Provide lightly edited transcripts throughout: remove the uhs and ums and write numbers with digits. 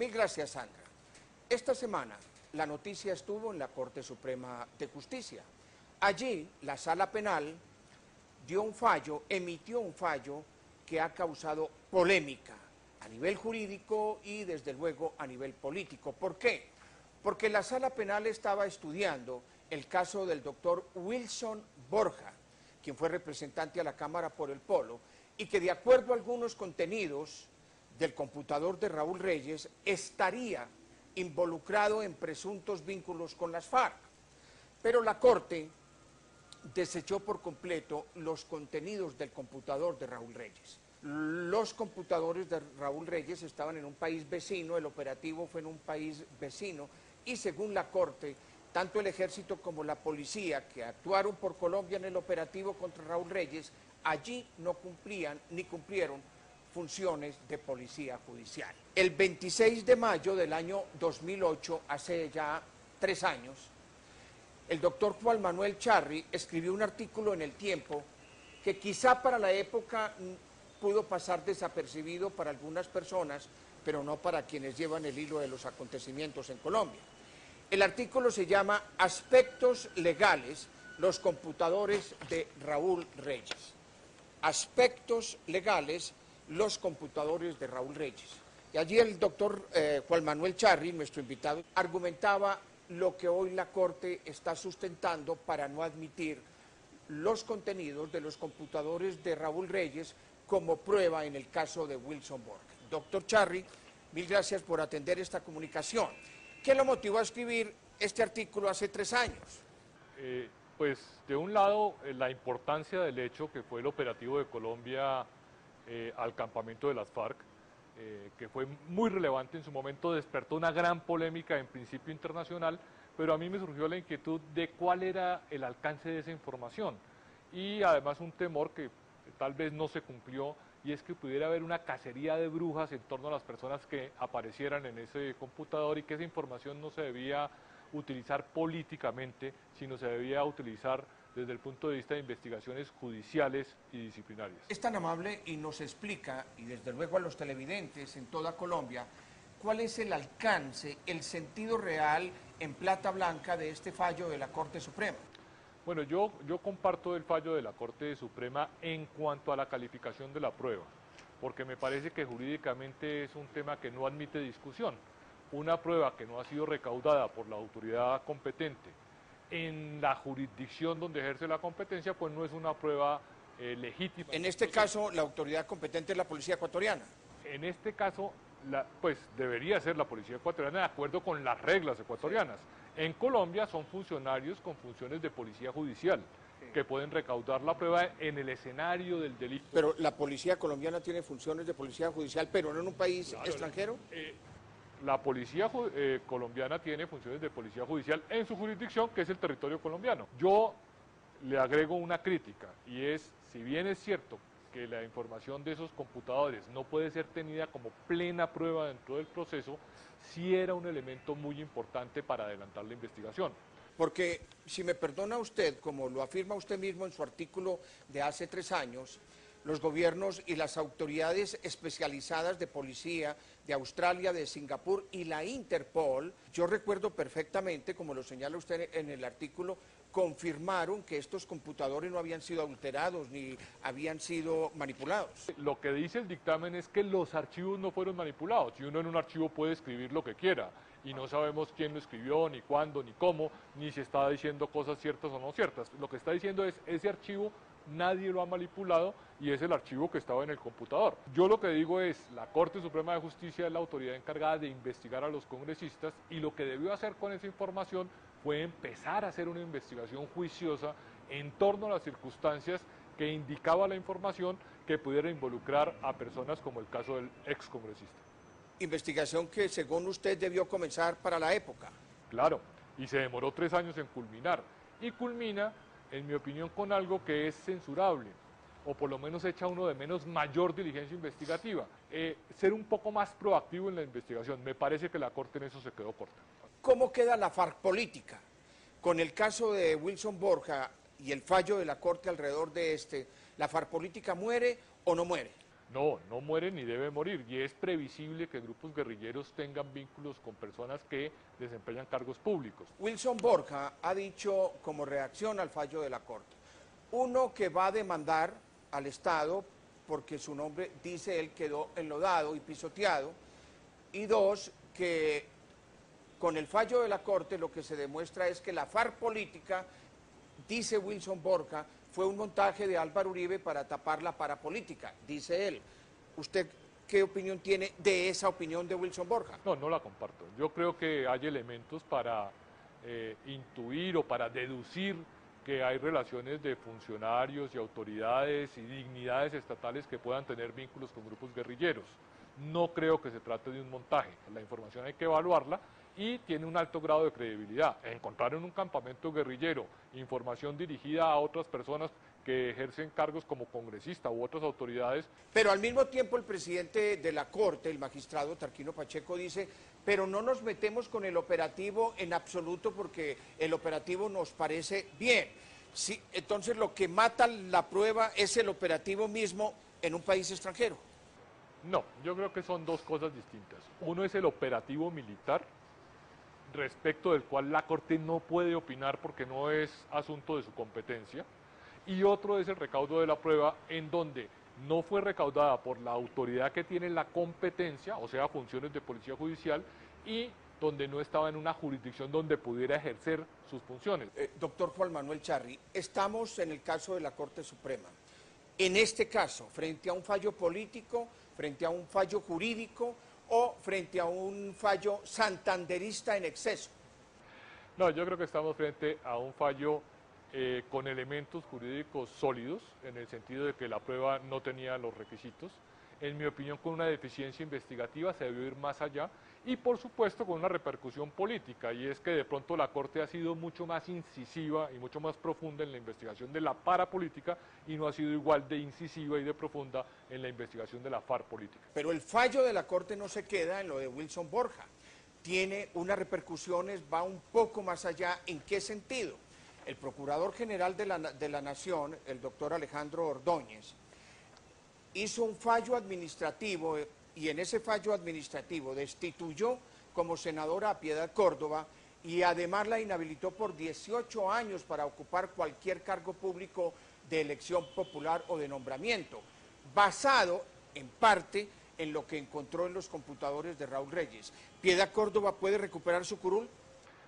Mil gracias, Sandra. Esta semana la noticia estuvo en la Corte Suprema de Justicia. Allí la Sala Penal emitió un fallo que ha causado polémica a nivel jurídico y desde luego a nivel político. ¿Por qué? Porque la Sala Penal estaba estudiando el caso del doctor Wilson Borja, quien fue representante a la Cámara por el Polo, y que de acuerdo a algunos contenidos del computador de Raúl Reyes estaría involucrado en presuntos vínculos con las FARC. Pero la Corte desechó por completo los contenidos del computador de Raúl Reyes. Los computadores de Raúl Reyes estaban en un país vecino, el operativo fue en un país vecino, y según la Corte, tanto el Ejército como la Policía que actuaron por Colombia en el operativo contra Raúl Reyes, allí no cumplían ni cumplieron funciones de policía judicial. El 26 de mayo del año 2008, hace ya 3 años, el doctor Juan Manuel Charri escribió un artículo en El Tiempo que quizá para la época pudo pasar desapercibido para algunas personas, pero no para quienes llevan el hilo de los acontecimientos en Colombia. El artículo se llama Aspectos legales, los computadores de Raúl Reyes. Aspectos legales, los computadores de Raúl Reyes. Y allí el doctor Juan Manuel Charri, nuestro invitado, argumentaba lo que hoy la Corte está sustentando para no admitir los contenidos de los computadores de Raúl Reyes como prueba en el caso de Wilson Borja. Doctor Charri, mil gracias por atender esta comunicación. ¿Qué lo motivó a escribir este artículo hace 3 años? Pues de un lado la importancia del hecho que fue el operativo de Colombia al campamento de las FARC, que fue muy relevante en su momento, despertó una gran polémica en principio internacional, pero a mí me surgió la inquietud de cuál era el alcance de esa información y además un temor que tal vez no se cumplió, y es que pudiera haber una cacería de brujas en torno a las personas que aparecieran en ese computador y que esa información no se debía utilizar políticamente, sino se debía utilizar desde el punto de vista de investigaciones judiciales y disciplinarias. Es tan amable y nos explica, y desde luego a los televidentes en toda Colombia, cuál es el alcance, el sentido real en plata blanca de este fallo de la Corte Suprema. Bueno, yo comparto el fallo de la Corte Suprema en cuanto a la calificación de la prueba, porque me parece que jurídicamente es un tema que no admite discusión. Una prueba que no ha sido recaudada por la autoridad competente en la jurisdicción donde ejerce la competencia, pues no es una prueba legítima. En este caso, la autoridad competente es la Policía Ecuatoriana. En este caso, pues debería ser la Policía Ecuatoriana de acuerdo con las reglas ecuatorianas. Sí. En Colombia son funcionarios con funciones de policía judicial, sí, que pueden recaudar la prueba en el escenario del delito. Pero la Policía colombiana tiene funciones de policía judicial, pero no en un país extranjero. La policía colombiana tiene funciones de policía judicial en su jurisdicción, que es el territorio colombiano. Yo le agrego una crítica, y es, si bien es cierto que la información de esos computadores no puede ser tenida como plena prueba dentro del proceso, sí era un elemento muy importante para adelantar la investigación. Porque, si me perdona usted, como lo afirma usted mismo en su artículo de hace 3 años, los gobiernos y las autoridades especializadas de policía de Australia, de Singapur y la Interpol, yo recuerdo perfectamente, como lo señala usted en el artículo, confirmaron que estos computadores no habían sido adulterados ni habían sido manipulados. Lo que dice el dictamen es que los archivos no fueron manipulados, y uno en un archivo puede escribir lo que quiera, y no sabemos quién lo escribió, ni cuándo, ni cómo, ni si está diciendo cosas ciertas o no ciertas. Lo que está diciendo es, ese archivo nadie lo ha manipulado y es el archivo que estaba en el computador. Yo lo que digo es, la Corte Suprema de Justicia es la autoridad encargada de investigar a los congresistas, y lo que debió hacer con esa información fue empezar a hacer una investigación juiciosa en torno a las circunstancias que indicaba la información que pudiera involucrar a personas como el caso del excongresista. Investigación que, según usted, debió comenzar para la época. Claro, y se demoró 3 años en culminar, y culmina, en mi opinión, con algo que es censurable, o por lo menos echa uno de menos mayor diligencia investigativa, ser un poco más proactivo en la investigación. Me parece que la Corte en eso se quedó corta. ¿Cómo queda la FARC política? Con el caso de Wilson Borja y el fallo de la Corte alrededor de ¿la FARC política muere o no muere? No, no muere ni debe morir, y es previsible que grupos guerrilleros tengan vínculos con personas que desempeñan cargos públicos. Wilson Borja ha dicho como reacción al fallo de la Corte, uno, que va a demandar al Estado porque su nombre, dice él, quedó enlodado y pisoteado, y dos, que con el fallo de la Corte lo que se demuestra es que la FARC política, dice Wilson Borja, fue un montaje de Álvaro Uribe para tapar la parapolítica, dice él. ¿Usted qué opinión tiene de esa opinión de Wilson Borja? No, no la comparto. Yo creo que hay elementos para intuir o para deducir que hay relaciones de funcionarios y autoridades y dignidades estatales que puedan tener vínculos con grupos guerrilleros. No creo que se trate de un montaje. La información hay que evaluarla y tiene un alto grado de credibilidad. Encontrar en un campamento guerrillero información dirigida a otras personas que ejercen cargos como congresista u otras autoridades. Pero al mismo tiempo el presidente de la Corte, el magistrado Tarquino Pacheco, dice, pero no nos metemos con el operativo en absoluto porque el operativo nos parece bien. Sí, entonces lo que mata la prueba es el operativo mismo en un país extranjero. No, yo creo que son dos cosas distintas. Uno es el operativo militar, respecto del cual la Corte no puede opinar porque no es asunto de su competencia, y otro es el recaudo de la prueba, en donde no fue recaudada por la autoridad que tiene la competencia, o sea, funciones de policía judicial, y donde no estaba en una jurisdicción donde pudiera ejercer sus funciones. Doctor Juan Manuel Charri, estamos en el caso de la Corte Suprema. En este caso, frente a un fallo político, frente a un fallo jurídico o frente a un fallo santanderista en exceso. No, yo creo que estamos frente a un fallo con elementos jurídicos sólidos, en el sentido de que la prueba no tenía los requisitos. En mi opinión, con una deficiencia investigativa se debió ir más allá y, por supuesto, con una repercusión política, y es que de pronto la Corte ha sido mucho más incisiva y mucho más profunda en la investigación de la parapolítica y no ha sido igual de incisiva y de profunda en la investigación de la FARC política. Pero el fallo de la Corte no se queda en lo de Wilson Borja, tiene unas repercusiones, va un poco más allá. ¿En qué sentido? El Procurador General de la Nación, el doctor Alejandro Ordóñez, hizo un fallo administrativo y en ese fallo administrativo destituyó como senadora a Piedad Córdoba y además la inhabilitó por 18 años para ocupar cualquier cargo público de elección popular o de nombramiento, basado en parte en lo que encontró en los computadores de Raúl Reyes. ¿Piedad Córdoba puede recuperar su curul?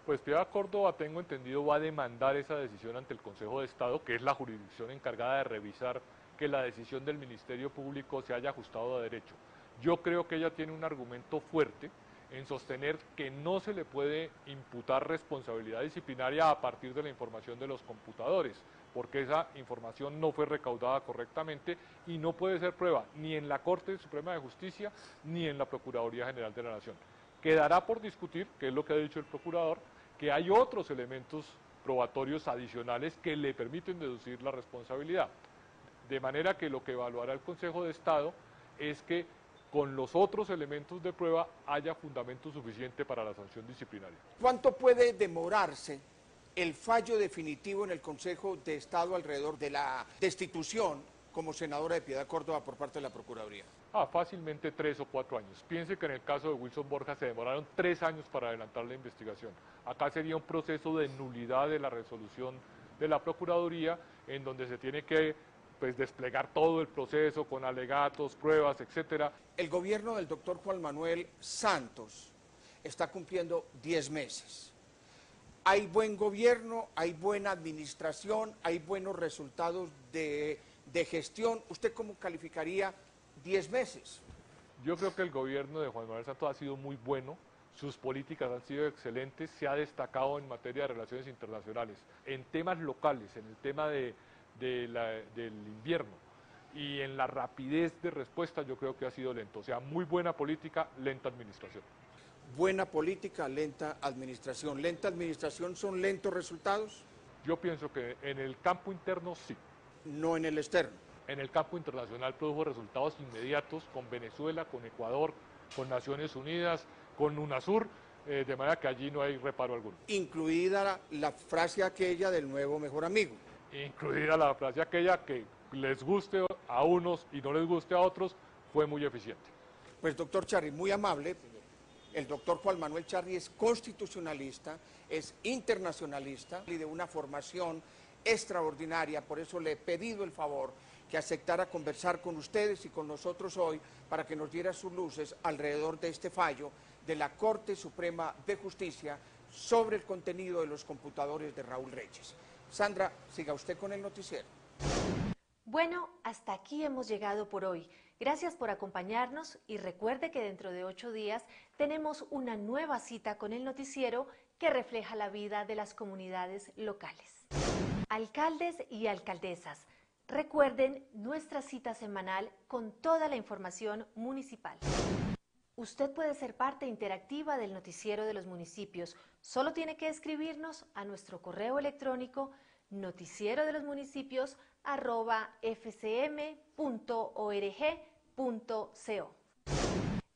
Pues Piedad Córdoba, tengo entendido, va a demandar esa decisión ante el Consejo de Estado, que es la jurisdicción encargada de revisar que la decisión del Ministerio Público se haya ajustado a derecho. Yo creo que ella tiene un argumento fuerte en sostener que no se le puede imputar responsabilidad disciplinaria a partir de la información de los computadores, porque esa información no fue recaudada correctamente y no puede ser prueba ni en la Corte Suprema de Justicia ni en la Procuraduría General de la Nación. Quedará por discutir, que es lo que ha dicho el procurador, que hay otros elementos probatorios adicionales que le permiten deducir la responsabilidad. De manera que lo que evaluará el Consejo de Estado es que con los otros elementos de prueba haya fundamento suficiente para la sanción disciplinaria. ¿Cuánto puede demorarse el fallo definitivo en el Consejo de Estado alrededor de la destitución como senadora de Piedad Córdoba por parte de la Procuraduría? Fácilmente 3 o 4 años. Piense que en el caso de Wilson Borja se demoraron 3 años para adelantar la investigación. Acá sería un proceso de nulidad de la resolución de la Procuraduría, en donde se tiene que desplegar todo el proceso con alegatos, pruebas, etcétera. El gobierno del doctor Juan Manuel Santos está cumpliendo 10 meses. Hay buen gobierno, hay buena administración, hay buenos resultados de gestión. ¿Usted cómo calificaría 10 meses? Yo creo que el gobierno de Juan Manuel Santos ha sido muy bueno, sus políticas han sido excelentes, se ha destacado en materia de relaciones internacionales, en temas locales, en el tema del invierno y en la rapidez de respuesta. Yo creo que ha sido lento, o sea, muy buena política, lenta administración. Buena política, lenta administración. ¿Lenta administración son lentos resultados? Yo pienso que en el campo interno sí. No en el externo. En el campo internacional produjo resultados inmediatos con Venezuela, con Ecuador, con Naciones Unidas, con UNASUR, de manera que allí no hay reparo alguno. Incluida la frase aquella del nuevo mejor amigo. Incluida la frase aquella que les guste a unos y no les guste a otros, fue muy eficiente. Pues doctor Charri, muy amable. El doctor Juan Manuel Charri es constitucionalista, es internacionalista y de una formación extraordinaria. Por eso le he pedido el favor que aceptara conversar con ustedes y con nosotros hoy para que nos diera sus luces alrededor de este fallo de la Corte Suprema de Justicia sobre el contenido de los computadores de Raúl Reyes. Sandra, siga usted con el noticiero. Bueno, hasta aquí hemos llegado por hoy. Gracias por acompañarnos y recuerde que dentro de 8 días tenemos una nueva cita con el noticiero que refleja la vida de las comunidades locales. Alcaldes y alcaldesas, recuerden nuestra cita semanal con toda la información municipal. Usted puede ser parte interactiva del noticiero de los municipios. Solo tiene que escribirnos a nuestro correo electrónico noticierodelosmunicipios@fcm.org.co.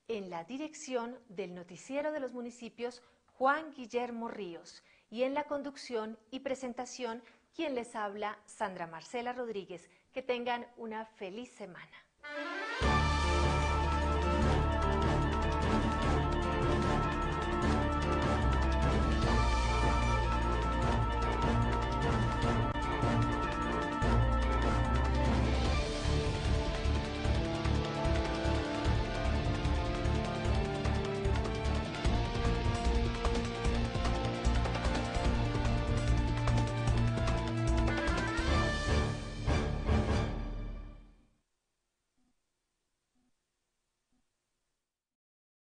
En la dirección del Noticiero de los Municipios, Juan Guillermo Ríos, y en la conducción y presentación, quien les habla, Sandra Marcela Rodríguez. Que tengan una feliz semana.